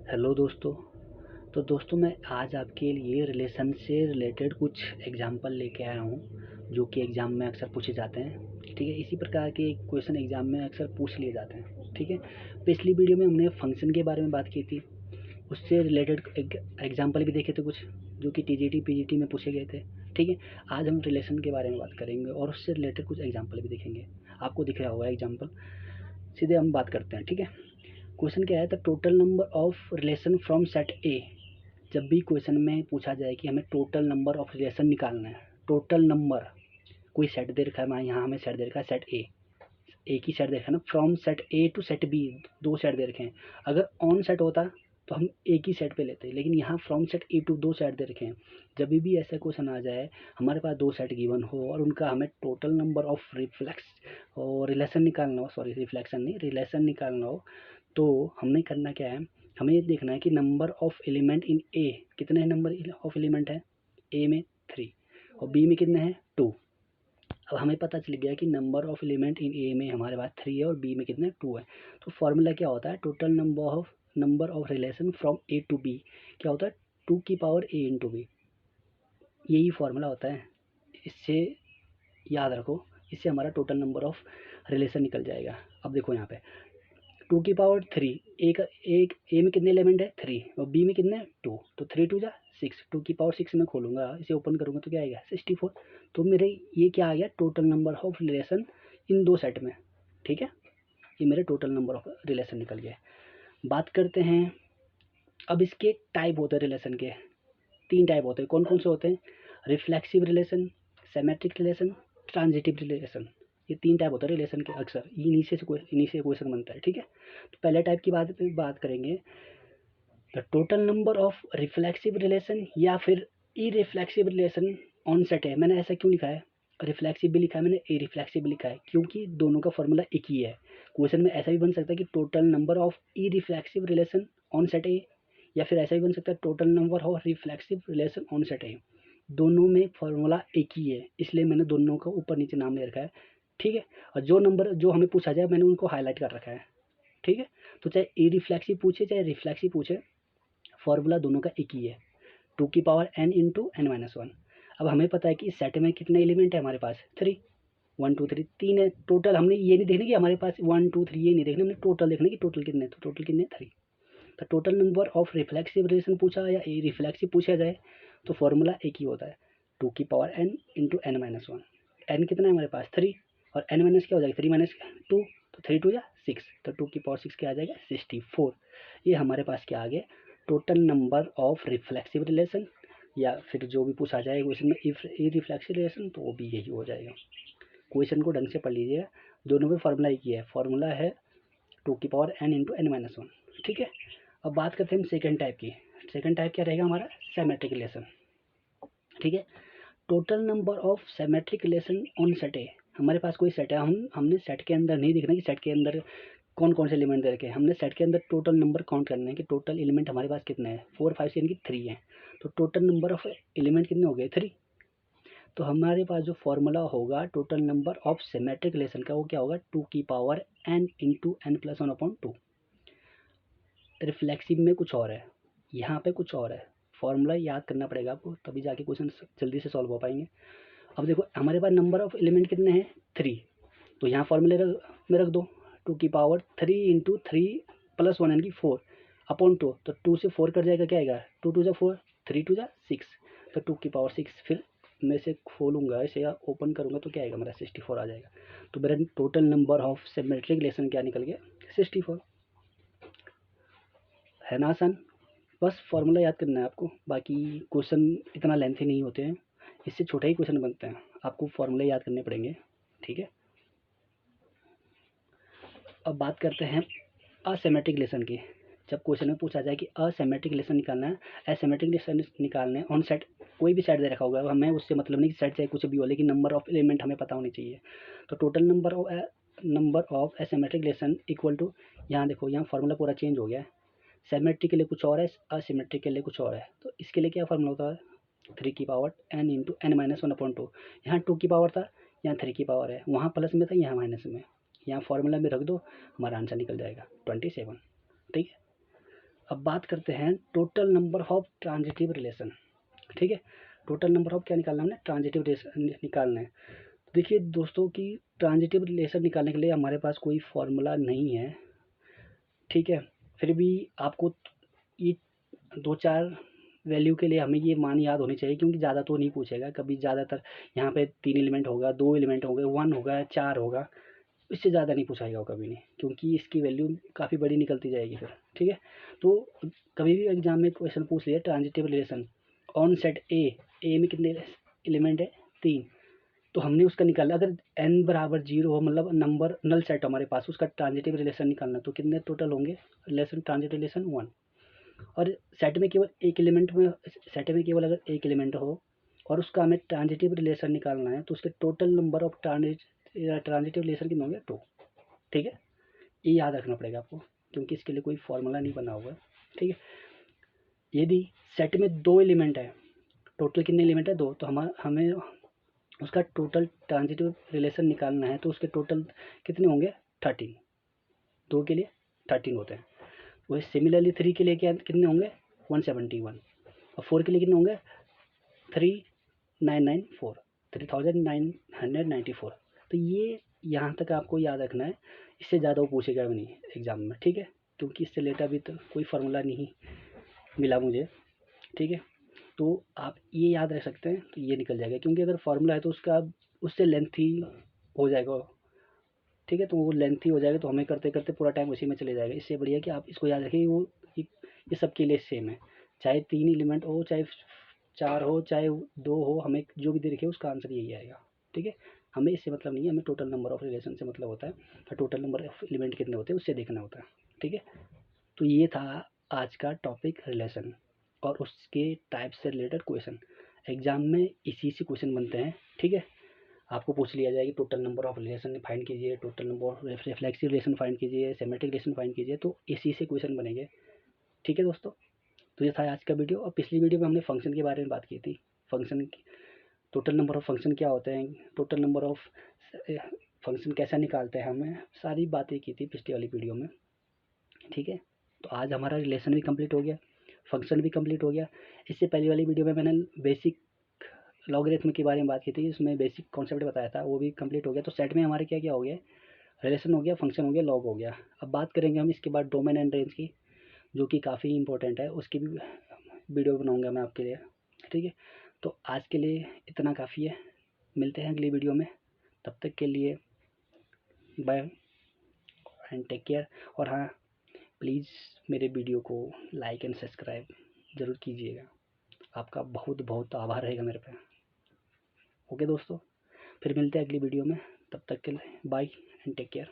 Hello दोस्तों। तो दोस्तों मैं आज आपके लिए रिलेशन से रिलेटेड कुछ एग्जांपल लेके आया हूँ जो कि एग्ज़ाम में अक्सर पूछे जाते हैं। ठीक है, इसी प्रकार के क्वेश्चन एग्ज़ाम में अक्सर पूछ लिए जाते हैं। ठीक है, पिछली वीडियो में हमने फंक्शन के बारे में बात की थी, उससे रिलेटेड एग्जाम्पल भी देखे थे कुछ जो कि टीजीटी पीजीटी में पूछे गए थे। ठीक है, आज हम रिलेशन के बारे में बात करेंगे और उससे रिलेटेड कुछ एग्जाम्पल भी देखेंगे। आपको दिख रहा होगा एग्जाम्पल, सीधे हम बात करते हैं। ठीक है, क्वेश्चन क्या है, the total number of relation from set ए। जब भी क्वेश्चन में पूछा जाए कि हमें टोटल नंबर ऑफ रिलेशन निकालना है, टोटल नंबर, कोई सेट दे रखा है, यहाँ हमें सेट दे रखा है सेट ए, एक ही सेट दे रखा है ना, from set A to set B, दो सेट दे रखे हैं। अगर ऑन सेट होता तो हम एक ही सेट पे लेते, लेकिन यहाँ फ्रॉम सेट ए टू दो सेट दे रखे हैं। जब भी ऐसा क्वेश्चन आ जाए, हमारे पास दो सेट गिवन हो और उनका हमें टोटल नंबर ऑफ रिफ्लेक्स और रिलेशन निकालना हो, सॉरी रिफ्लेक्शन नहीं, रिलेशन निकालना हो, तो हमने करना क्या है, हमें ये देखना है कि नंबर ऑफ एलिमेंट इन ए, कितने नंबर ऑफ एलिमेंट है ए में 3 और बी में कितने हैं 2। अब हमें पता चल गया कि नंबर ऑफ एलिमेंट इन ए में हमारे पास 3 है और बी में कितने 2 है। तो फॉर्मूला क्या होता है, total number of relation from A to B क्या होता है, 2 की पावर ए इंटू बी। यही फॉर्मूला होता है, इससे याद रखो, इससे हमारा टोटल नंबर ऑफ रिलेशन निकल जाएगा। अब देखो यहाँ पे 2 की पावर 3, एक एक ए में कितने एलिमेंट है 3 और बी में कितने 2, तो 3 2 जा 6, 2 की पावर 6 में खोलूँगा, इसे ओपन करूँगा तो क्या आएगा 64। तो मेरे ये क्या आ गया, total number of relation in दो सेट में। ठीक है, ये मेरे टोटल नंबर ऑफ रिलेशन निकल गए। बात करते हैं, अब इसके टाइप होते हैं रिलेशन के, 3 टाइप होते हैं। कौन कौन से होते हैं, reflexive relation, symmetric relation, transitive relation. ये 3 टाइप होता है रिलेशन के, अक्सर इन्हीं से क्वेश्चन बनता है। ठीक है, तो पहले टाइप की बात करेंगे, the total number of reflexive relation या फिर ई रिफ्लेक्सिव रिलेशन ऑन सेट है। मैंने ऐसा क्यों लिखा है, रिफ्लेक्सिव भी लिखा है मैंने, ई रिफ्लेक्सिव भी लिखा है, क्योंकि दोनों का फॉर्मूला एक ही है। क्वेश्चन में ऐसा भी बन सकता है कि total number of E reflexive relation on set ए, या फिर ऐसा भी बन सकता है total number of reflexive relation on set ए। दोनों में फॉर्मूला एक ही है, इसलिए मैंने दोनों का ऊपर नीचे नाम ले रखा है। ठीक है, और जो नंबर जो हमें पूछा जाए मैंने उनको हाईलाइट कर रखा है। ठीक है, तो चाहे ई रिफ्लेक्सिव पूछे चाहे रिफ्लेक्सिव पूछे, फॉर्मूला दोनों का एक ही है, 2 की power n into n minus one. अब हमें पता है कि इस सेट में कितने एलिमेंट है हमारे पास 3, 1 2 3 3 है टोटल। हमने ये नहीं देखना कि हमारे पास 1 2 3, ये नहीं देखना, हमने टोटल देखना कि टोटल कितने, तो टोटल कितने 3। तो total number of reflexive relation पूछा या रिफ्लेक्सिव पूछा जाए तो फॉर्मूला एक ही होता है, 2 की power n into n minus one. N कितना है हमारे पास 3 और एन माइनस क्या हो जाएगा 3 माइनस 2, तो 3 2 या 6, तो 2 की पावर 6 क्या आ जाएगा 64। ये हमारे पास क्या आ गया, total number of reflexive relation, या फिर जो भी पूछा जाए क्वेश्चन में इफ ई रिफ्लेक्सिव रिलेशन, तो वो भी यही हो जाएगा। क्वेश्चन को ढंग से पढ़ लीजिएगा, दोनों में फॉर्मूला एक ही है, फॉर्मूला है 2 की power n into n minus one. ठीक है, अब बात करते हैं हम सेकेंड टाइप की। सेकेंड टाइप क्या रहेगा हमारा, सिमेट्रिक रिलेशन। ठीक है, total number of symmetric relation on set है। हमारे पास कोई सेट है, हमने सेट के अंदर नहीं देखना कि सेट के अंदर कौन कौन से एलिमेंट दे रखे हैं, हमने सेट के अंदर टोटल नंबर काउंट करना है कि टोटल एलिमेंट हमारे पास कितने हैं, 4 5 6 यानी कि 3 है। तो टोटल नंबर ऑफ एलिमेंट कितने हो गए 3। तो हमारे पास जो फॉर्मूला होगा total number of symmetric relation का, वो क्या होगा 2 की power n into n plus one upon 2। Reflexive में कुछ और है, यहाँ पे कुछ और है, फॉर्मूला याद करना पड़ेगा आपको, तभी जाके क्वेश्चन जल्दी से सॉल्व हो पाएंगे। अब देखो हमारे पास नंबर ऑफ एलिमेंट कितने हैं 3, तो यहाँ फॉर्मूले में रख दो 2 की पावर 3 इंटू 3 प्लस वन यानी कि 4 अपॉन 2, तो 2 से 4 कट जाएगा, क्या आएगा 2 2 जा 4, 3 2 जा 6, तो 2 की पावर 6। फिर मैं इसे खोलूँगा, इसे ओपन करूँगा तो क्या आएगा मेरा 64 आ जाएगा। तो मेरा total number of symmetric relation क्या निकल गया 64। है ना आसान, बस फॉर्मूला याद करना है आपको, बाकी क्वेश्चन इतना लेंथी नहीं होते हैं, इससे छोटे ही क्वेश्चन बनते हैं, आपको फॉर्मूले याद करने पड़ेंगे। ठीक है, अब बात करते हैं असिमेट्रिक रिलेशन की। जब क्वेश्चन में पूछा जाए कि असिमेट्रिक रिलेशन निकालना है, एसिमेट्रिक रिलेशन निकालने ऑन सेट, कोई भी सेट दे रखा होगा, हमें उससे मतलब नहीं कि सेट चाहे कुछ भी हो, लेकिन नंबर ऑफ एलिमेंट हमें पता होनी चाहिए। तो total number of asymmetric relation equal to, यहाँ देखो यहाँ फॉर्मूला पूरा चेंज हो गया है, सिमेट्रिक के लिए कुछ और है, असिमेट्रिक के लिए कुछ और है। तो इसके लिए क्या फॉर्मूला होता है 3 की power n into n minus one upon 2। यहाँ 2 की पावर था, यहाँ 3 की पावर है, वहाँ प्लस में था यहाँ माइनस में, यहाँ फॉर्मूला में रख दो, हमारा आंसर निकल जाएगा 27। ठीक है, अब बात करते हैं total number of transitive relation. ठीक है, टोटल नंबर ऑफ क्या निकालना है हमने, ट्रांजिटिव रिलेशन निकालना है। देखिए दोस्तों कि ट्रांजिटिव रिलेशन निकालने के लिए हमारे पास कोई फॉर्मूला नहीं है, ठीक है। फिर भी आपको ये 2-4 वैल्यू के लिए हमें ये मान याद होनी चाहिए, क्योंकि ज़्यादा तो नहीं पूछेगा कभी। ज़्यादातर यहाँ पे 3 एलिमेंट होगा, 2 एलिमेंट होंगे, 1 होगा, 4 होगा, इससे ज़्यादा नहीं पूछाएगा वो कभी नहीं, क्योंकि इसकी वैल्यू काफ़ी बड़ी निकलती जाएगी फिर। ठीक है, तो कभी भी एग्जाम में क्वेश्चन पूछ लिया ट्रांजिटिव रिलेशन ऑन सेट ए में कितने एलिमेंट है, 3, तो हमने उसका निकाला। अगर n बराबर 0 हो, मतलब नंबर नल सेट हमारे पास, उसका ट्रांजिटिव रिलेशन निकालना, तो कितने टोटल होंगे रिलेशन, ट्रांजिटिव रिलेशन 1। और सेट में केवल एक एलिमेंट में, सेट में केवल अगर एक एलिमेंट हो और उसका हमें ट्रांजिटिव रिलेशन निकालना है, तो उसके total number of transitive relation कितने होंगे, 2। ठीक है, ये याद रखना पड़ेगा आपको, क्योंकि इसके लिए कोई फॉर्मूला नहीं बना हुआ है। ठीक है, यदि सेट में 2 एलिमेंट है, टोटल कितने एलिमेंट है, 2, तो हमें उसका टोटल ट्रांजिटिव रिलेशन निकालना है, तो उसके टोटल कितने होंगे, 13। 2 के लिए 13 होते हैं। वही सिमिलरली 3 के लिए क्या कितने होंगे, 171। और 4 के लिए कितने होंगे, 3994, 3994। तो ये यहाँ तक आपको याद रखना है, इससे ज़्यादा वो पूछेगा भी नहीं एग्जाम में। ठीक है, क्योंकि इससे रिलेटेड अभी तो कोई फार्मूला नहीं मिला मुझे। ठीक है, तो आप ये याद रख सकते हैं, तो ये निकल जाएगा, क्योंकि अगर फार्मूला है तो उसका उससे लेंथी हो जाएगा। ठीक है, तो वो लेंथी हो जाएगा, तो हमें करते करते पूरा टाइम उसी में चले जाएगा। इससे बढ़िया कि आप इसको याद रखिए, ये सबके लिए सेम है, चाहे 3 एलिमेंट हो, चाहे 4 हो, चाहे 2 हो, हमें जो भी दे रखे उसका आंसर यही आएगा। ठीक है, हमें इससे मतलब नहीं है, हमें टोटल नंबर ऑफ रिलेशन से मतलब होता है, और टोटल नंबर ऑफ एलिमेंट कितने होते हैं उससे देखना होता है। ठीक है, तो ये था आज का टॉपिक रिलेशन और उसके टाइप से रिलेटेड क्वेश्चन। एग्जाम में इसी से क्वेश्चन बनते हैं। ठीक है, आपको पूछ लिया जाएगा total number of relation find कीजिए, total number of reflexive relation find कीजिए, सिमेट्रिक रिलेशन फाइंड कीजिए, तो इसी से क्वेश्चन बनेंगे। ठीक है दोस्तों, तो ये था आज का वीडियो। और पिछली वीडियो में हमने फंक्शन के बारे में बात की थी, function total number of function क्या होते हैं, टोटल नंबर ऑफ फंक्शन कैसा निकालते हैं, हमें सारी बातें की थी पिछली वाली वीडियो में। ठीक है, तो आज हमारा रिलेशन भी कंप्लीट हो गया, फंक्शन भी कंप्लीट हो गया। इससे पहले वाली वीडियो में मैंने बेसिक लॉगरिथम के बारे में बात की थी, इसमें बेसिक कॉन्सेप्ट बताया था, वो भी कंप्लीट हो गया। तो सेट में हमारे क्या क्या हो गया, रिलेशन हो गया, फंक्शन हो गया, लॉग हो गया। अब बात करेंगे हम इसके बाद डोमेन एंड रेंज की, जो कि काफ़ी इंपॉर्टेंट है, उसकी भी वीडियो बनाऊंगा मैं आपके लिए। ठीक है, तो आज के लिए इतना काफ़ी है, मिलते हैं अगली वीडियो में, तब तक के लिए बाय एंड टेक केयर। और हाँ, प्लीज़ मेरे वीडियो को लाइक एंड सब्सक्राइब ज़रूर कीजिएगा, आपका बहुत बहुत आभार रहेगा मेरे पे। ओके दोस्तों, फिर मिलते हैं अगली वीडियो में, तब तक के लिए बाय एंड टेक केयर।